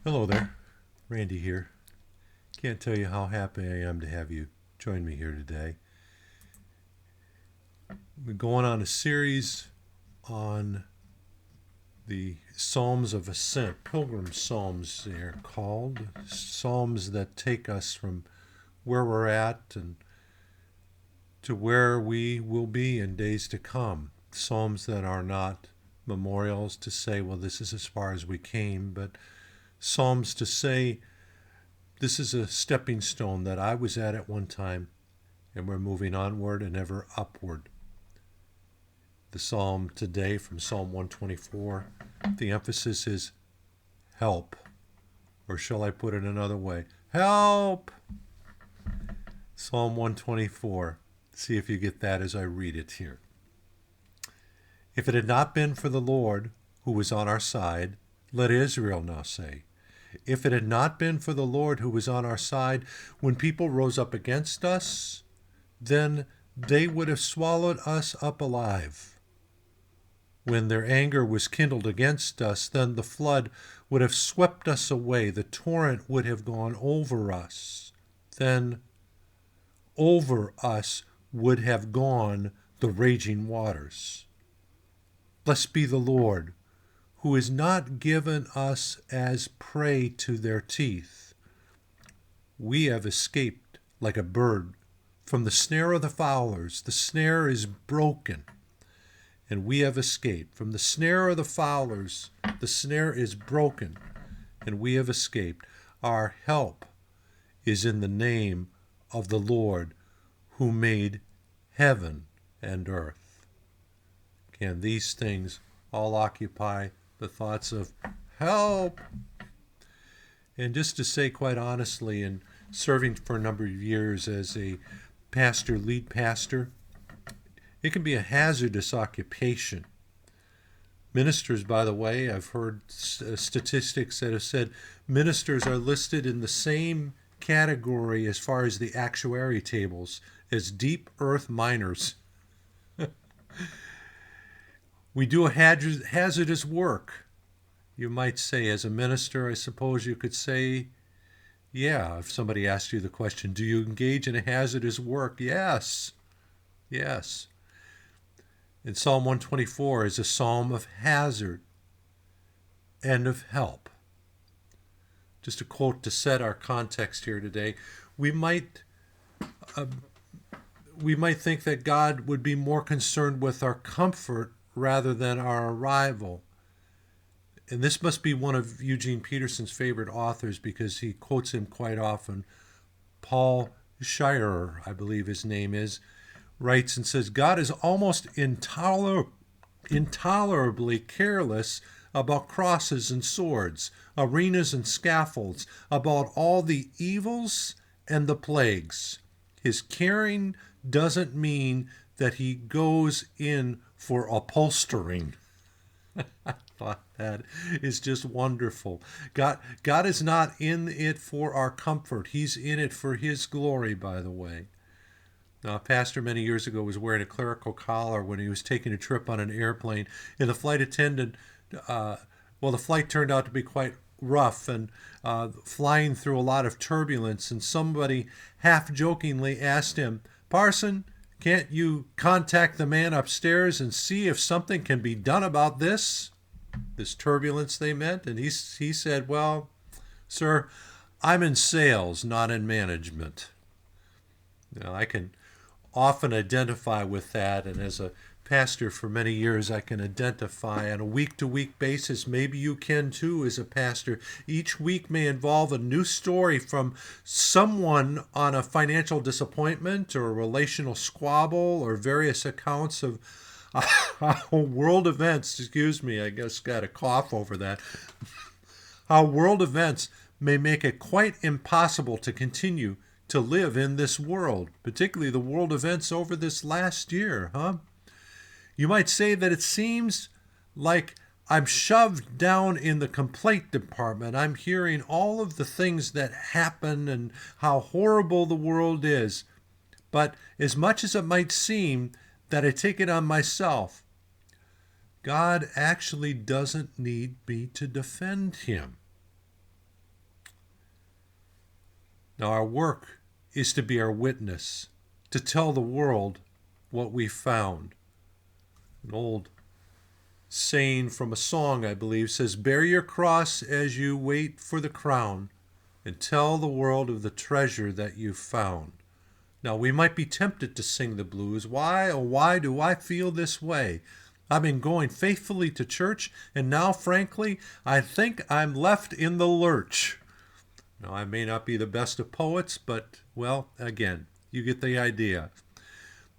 Hello there, Randy here. Can't tell you how happy I am to have you join me here today. We're going on a series on the Psalms of Ascent, Pilgrims Psalms they're called. Psalms that take us from where we're at and to where we will be in days to come. Psalms that are not memorials to say, well, this is as far as we came, but Psalms to say, this is a stepping stone that I was at one time, and we're moving onward and ever upward. The psalm today from Psalm 124, the emphasis is help. Or shall I put it another way? Help! Psalm 124. See if you get that as I read it here. If it had not been for the Lord who was on our side, let Israel now say, if it had not been for the Lord who was on our side, when people rose up against us, then they would have swallowed us up alive. When their anger was kindled against us, then the flood would have swept us away, the torrent would have gone over us. Then over us would have gone the raging waters. Blessed be the Lord, who has not given us as prey to their teeth. We have escaped like a bird from the snare of the fowlers. The snare is broken, and we have escaped. From the snare of the fowlers, the snare is broken, and we have escaped. Our help is in the name of the Lord, who made heaven and earth. Can these things all occupy the thoughts of help? And just to say quite honestly, in serving for a number of years as a pastor, lead pastor, it can be a hazardous occupation. Ministers, by the way, I've heard statistics that have said ministers are listed in the same category as far as the actuary tables as deep earth miners. We do a hazardous work. You might say, as a minister, I suppose you could say, yeah, if somebody asked you the question, do you engage in a hazardous work? Yes. Yes. And Psalm 124 is a psalm of hazard and of help. Just a quote to set our context here today. We might think that God would be more concerned with our comfort rather than our arrival. And this must be one of Eugene Peterson's favorite authors because he quotes him quite often. Paul Scherer, I believe his name is, writes and says, God is almost intolerably careless about crosses and swords, arenas and scaffolds, about all the evils and the plagues. His caring doesn't mean that he goes in for upholstering. I thought that is just wonderful. God is not in it for our comfort. He's in it for his glory, by the way. Now, a pastor many years ago was wearing a clerical collar when he was taking a trip on an airplane, and the flight attendant, the flight turned out to be quite rough and flying through a lot of turbulence, and somebody half-jokingly asked him, Parson, can't you contact the man upstairs and see if something can be done about this turbulence they meant? And he said, well, sir, I'm in sales, not in management. Now, I can often identify with that, and as a pastor for many years, I can identify on a week-to-week basis. Maybe you can too as a pastor. Each week may involve a new story from someone on a financial disappointment or a relational squabble or various accounts of world events. Excuse me, I guess got a cough over that. How world events may make it quite impossible to continue to live in this world, particularly the world events over this last year, huh? You might say that it seems like I'm shoved down in the complaint department. I'm hearing all of the things that happen and how horrible the world is. But as much as it might seem that I take it on myself, God actually doesn't need me to defend him. Now our work is to be our witness, to tell the world what we found. An old saying from a song, I believe, says, "Bear your cross as you wait for the crown, and tell the world of the treasure that you found." Now, we might be tempted to sing the blues. Why, oh, why do I feel this way? I've been going faithfully to church, and now, frankly, I think I'm left in the lurch. Now, I may not be the best of poets, but, well, again, you get the idea.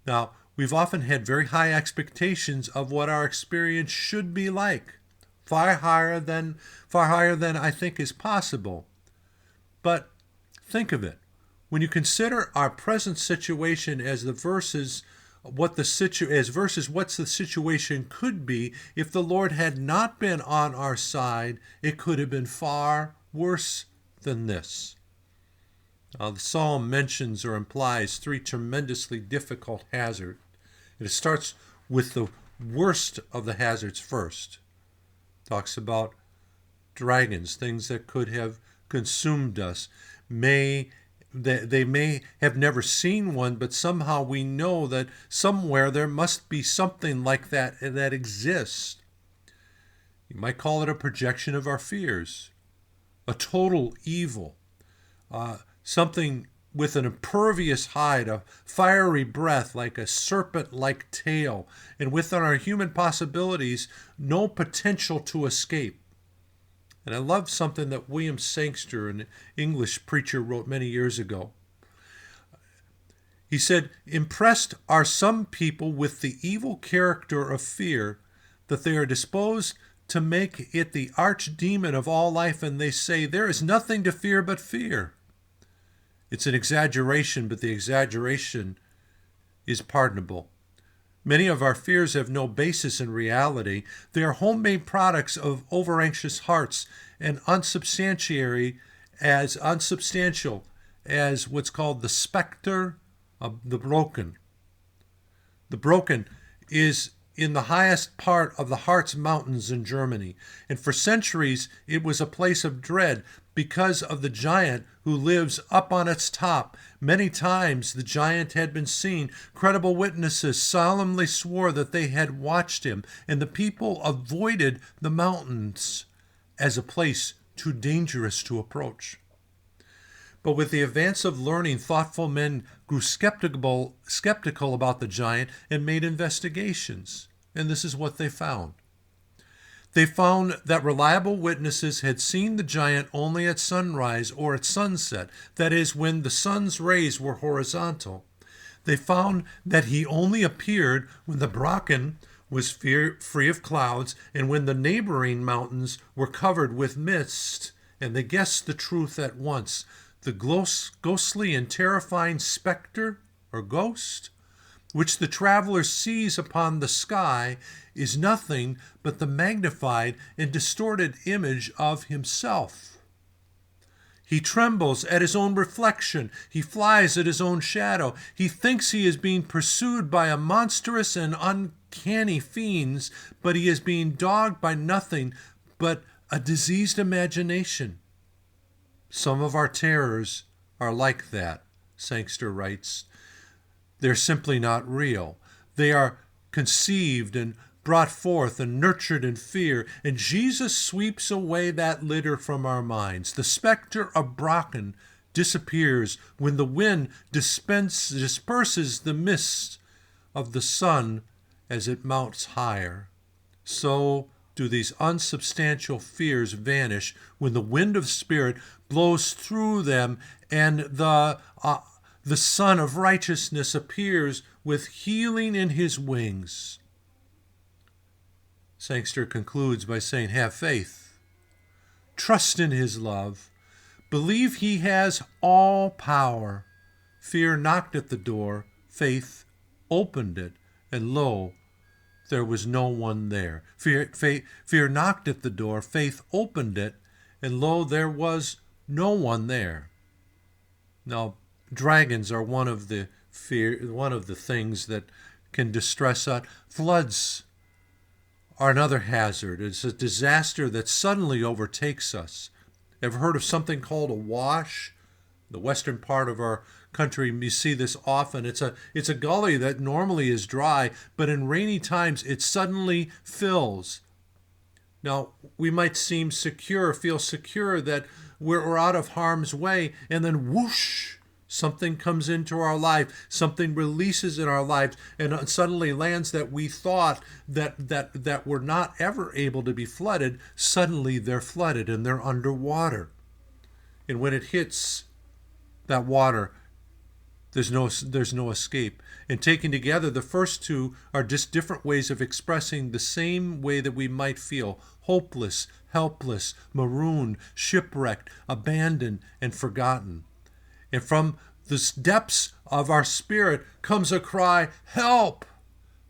Now, we've often had very high expectations of what our experience should be like, far higher than I think is possible. But think of it. When you consider our present situation as what the situation could be if the Lord had not been on our side, it could have been far worse than this. The psalm mentions or implies three tremendously difficult hazards. It starts with the worst of the hazards first. It talks about dragons, things that could have consumed us. They may have never seen one, but somehow we know that somewhere there must be something like that exists. You might call it a projection of our fears, a total evil, something with an impervious hide, a fiery breath like a serpent-like tail, and within our human possibilities, no potential to escape. And I love something that William Sangster, an English preacher, wrote many years ago. He said, "Impressed are some people with the evil character of fear, that they are disposed to make it the archdemon of all life, and they say, 'There is nothing to fear but fear.' It's an exaggeration, but the exaggeration is pardonable. Many of our fears have no basis in reality. They are homemade products of over-anxious hearts and unsubstantial as what's called the Spectre of the Brocken. The Brocken is in the highest part of the Harz Mountains in Germany, and for centuries it was a place of dread because of the giant who lives up on its top. Many times the giant had been seen. Credible witnesses solemnly swore that they had watched him, and the people avoided the mountains as a place too dangerous to approach. But with the advance of learning, thoughtful men grew skeptical about the giant and made investigations. And this is what they found. They found that reliable witnesses had seen the giant only at sunrise or at sunset, that is, when the sun's rays were horizontal. They found that he only appeared when the Brocken was free of clouds and when the neighboring mountains were covered with mist, and they guessed the truth at once. The ghostly and terrifying spectre, or ghost, which the traveler sees upon the sky, is nothing but the magnified and distorted image of himself. He trembles at his own reflection. He flies at his own shadow. He thinks he is being pursued by a monstrous and uncanny fiends, but he is being dogged by nothing but a diseased imagination. Some of our terrors are like that, Sangster writes. They're simply not real. They are conceived and brought forth and nurtured in fear, and Jesus sweeps away that litter from our minds. The spectre of Brocken disappears when the wind disperses the mist of the sun as it mounts higher. So do these unsubstantial fears vanish when the wind of spirit blows through them and the Son of Righteousness appears with healing in his wings. Sangster concludes by saying, have faith, trust in his love, believe he has all power. Fear knocked at the door, faith opened it, and lo, there was no one there. Fear knocked at the door, faith opened it, and lo, there was no one there. Now, dragons are one of the things that can distress us. Floods are another hazard. It's a disaster that suddenly overtakes us. Ever heard of something called a wash? The western part of our country, you see this often. It's a gully that normally is dry, but in rainy times it suddenly fills. Now, we might feel secure that we're out of harm's way, and then whoosh, something comes into our life, something releases in our lives, and suddenly lands that we thought that were not ever able to be flooded, suddenly they're flooded and they're underwater. And when it hits that water, there's no escape. And taken together, the first two are just different ways of expressing the same way that we might feel: hopeless, helpless, marooned, shipwrecked, abandoned, and forgotten. And from the depths of our spirit comes a cry, "Help!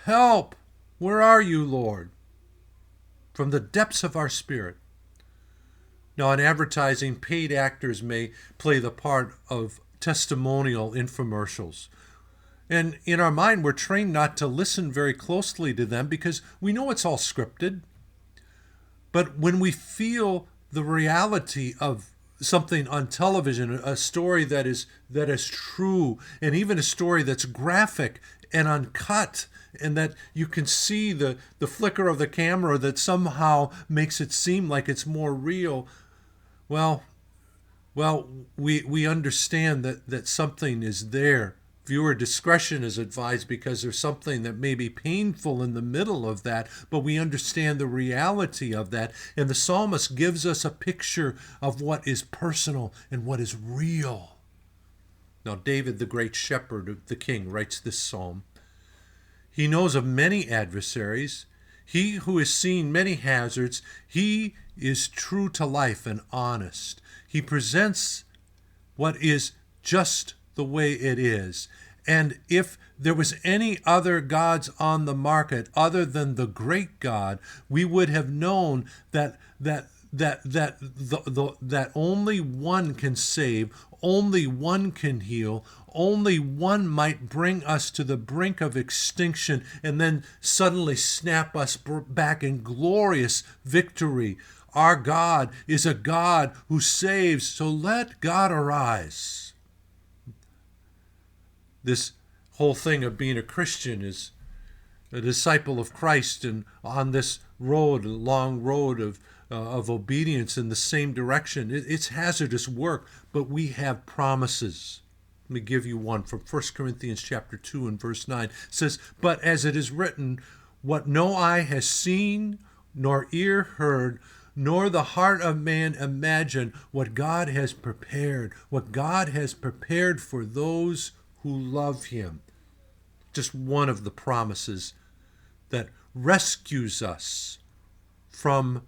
Help! Where are you, Lord?" From the depths of our spirit. Now, in advertising, paid actors may play the part of testimonial infomercials. And in our mind, we're trained not to listen very closely to them because we know it's all scripted. But when we feel the reality of something on television, a story that is true, and even a story that's graphic and uncut, and that you can see the flicker of the camera that somehow makes it seem like it's more real, well, we understand that something is there. Viewer discretion is advised because there's something that may be painful in the middle of that, but we understand the reality of that. And the psalmist gives us a picture of what is personal and what is real. Now, David, the great shepherd of the king, writes this psalm. He knows of many adversaries. He who has seen many hazards, he is true to life and honest. He presents what is just the way it is. And if there was any other gods on the market other than the great God, we would have known that only one can save, only one can heal, only one might bring us to the brink of extinction and then suddenly snap us back in glorious victory. Our God is a God who saves, so let God arise. This whole thing of being a Christian is a disciple of Christ, and on this road, a long road of obedience in the same direction. It's hazardous work, but we have promises. Let me give you one from 1 Corinthians chapter 2 and verse 9. It says, "But as it is written, what no eye has seen, nor ear heard, nor the heart of man imagined, what God has prepared for those who love him." Just one of the promises that rescues us from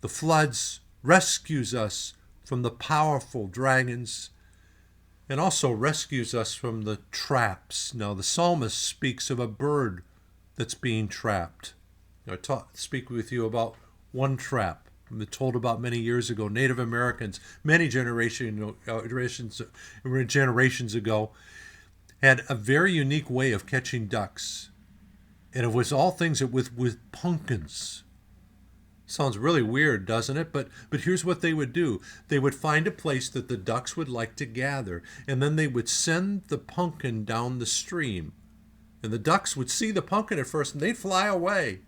the floods, rescues us from the powerful dragons, and also rescues us from the traps. Now, the psalmist speaks of a bird that's being trapped. I speak with you about one trap. I'm told about many years ago. Native Americans, many generations ago, had a very unique way of catching ducks. And it was all things with pumpkins. Sounds really weird, doesn't it? But here's what they would do. They would find a place that the ducks would like to gather, and then they would send the pumpkin down the stream. And the ducks would see the pumpkin at first, and they'd fly away.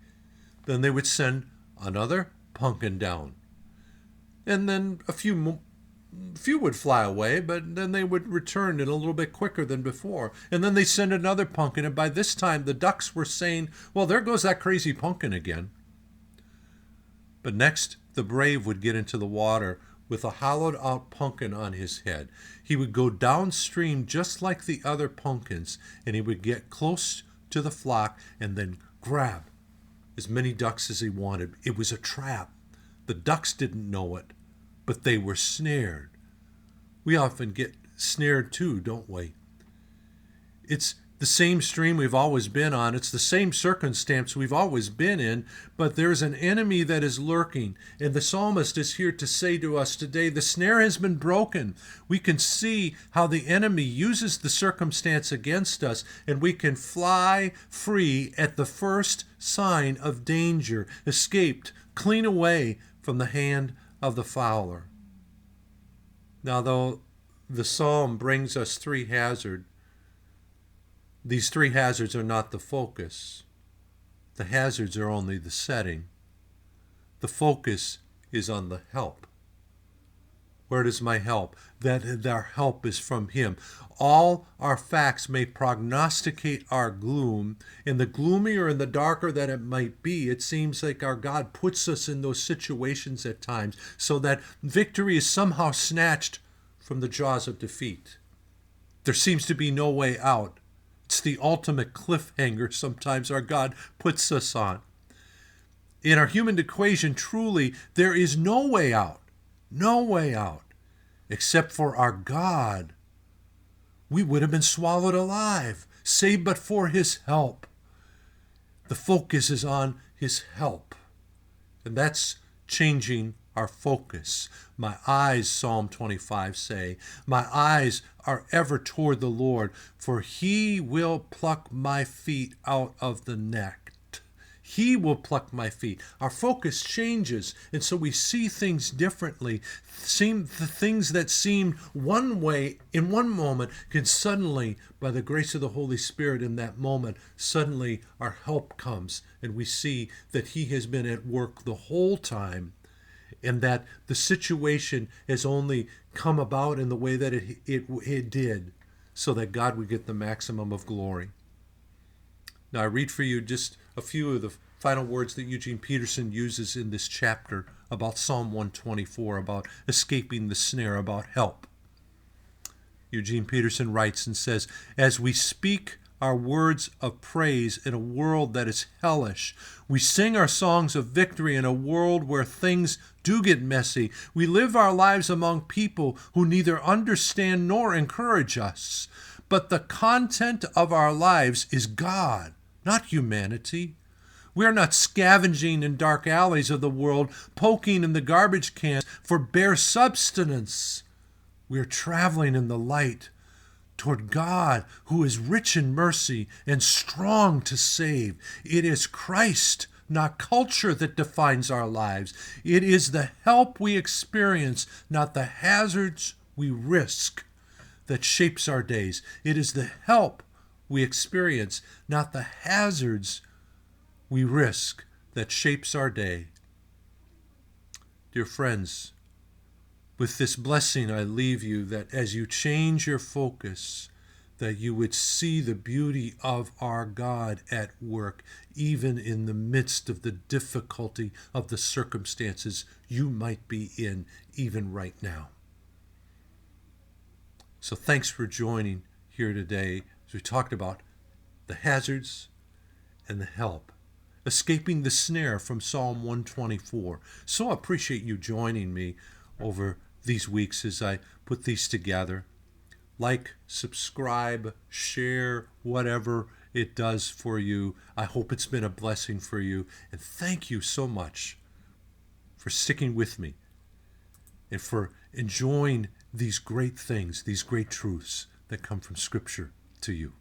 Then they would send another pumpkin down. And then a few would fly away, but then they would return in a little bit quicker than before. And then they send another pumpkin, and by this time the ducks were saying, well, there goes that crazy pumpkin again. But next, the brave would get into the water with a hollowed-out pumpkin on his head. He would go downstream just like the other pumpkins, and he would get close to the flock and then grab as many ducks as he wanted. It was a trap. The ducks didn't know it, but they were snared. We often get snared too, don't we? It's the same stream we've always been on. It's the same circumstance we've always been in, but there's an enemy that is lurking. And the psalmist is here to say to us today, the snare has been broken. We can see how the enemy uses the circumstance against us, and we can fly free at the first sign of danger, escaped, clean away from the hand of the fowler. Now, though the psalm brings us three hazards. These three hazards are not the focus. The hazards are only the setting. The focus is on the help. Where does my help? That our help is from him. All our facts may prognosticate our gloom. In the gloomier and the darker that it might be, it seems like our God puts us in those situations at times so that victory is somehow snatched from the jaws of defeat. There seems to be no way out. It's the ultimate cliffhanger sometimes our God puts us on. In our human equation, truly, there is no way out. No way out. Except for our God. We would have been swallowed alive, save but for his help. The focus is on his help. And that's changing our focus. My eyes, Psalm 25 say, my eyes are ever toward the Lord, for he will pluck my feet out of the net. He will pluck my feet. Our focus changes, and so we see things differently. The things that seemed one way in one moment can suddenly, by the grace of the Holy Spirit in that moment, suddenly our help comes, and we see that he has been at work the whole time, and that the situation has only come about in the way that it did, so that God would get the maximum of glory. Now, I read for you just a few of the final words that Eugene Peterson uses in this chapter about Psalm 124, about escaping the snare, about help. Eugene Peterson writes and says, as we speak our words of praise in a world that is hellish, we sing our songs of victory in a world where things do get messy. We live our lives among people who neither understand nor encourage us. But the content of our lives is God, not humanity. We are not scavenging in dark alleys of the world, poking in the garbage cans for bare subsistence. We are traveling in the light toward God, who is rich in mercy and strong to save. It is Christ, not culture, that defines our lives. It is the help we experience, not the hazards we risk, that shapes our days. It is the help we experience, not the hazards we risk, that shapes our day. Dear friends, with this blessing I leave you, that as you change your focus, that you would see the beauty of our God at work, even in the midst of the difficulty of the circumstances you might be in, even right now. So thanks for joining here today as we talked about the hazards and the help, escaping the snare from Psalm 124. So I appreciate you joining me over these weeks as I put these together. Like, subscribe, share, whatever it does for you. I hope it's been a blessing for you. And thank you so much for sticking with me and for enjoying these great things, these great truths that come from Scripture to you.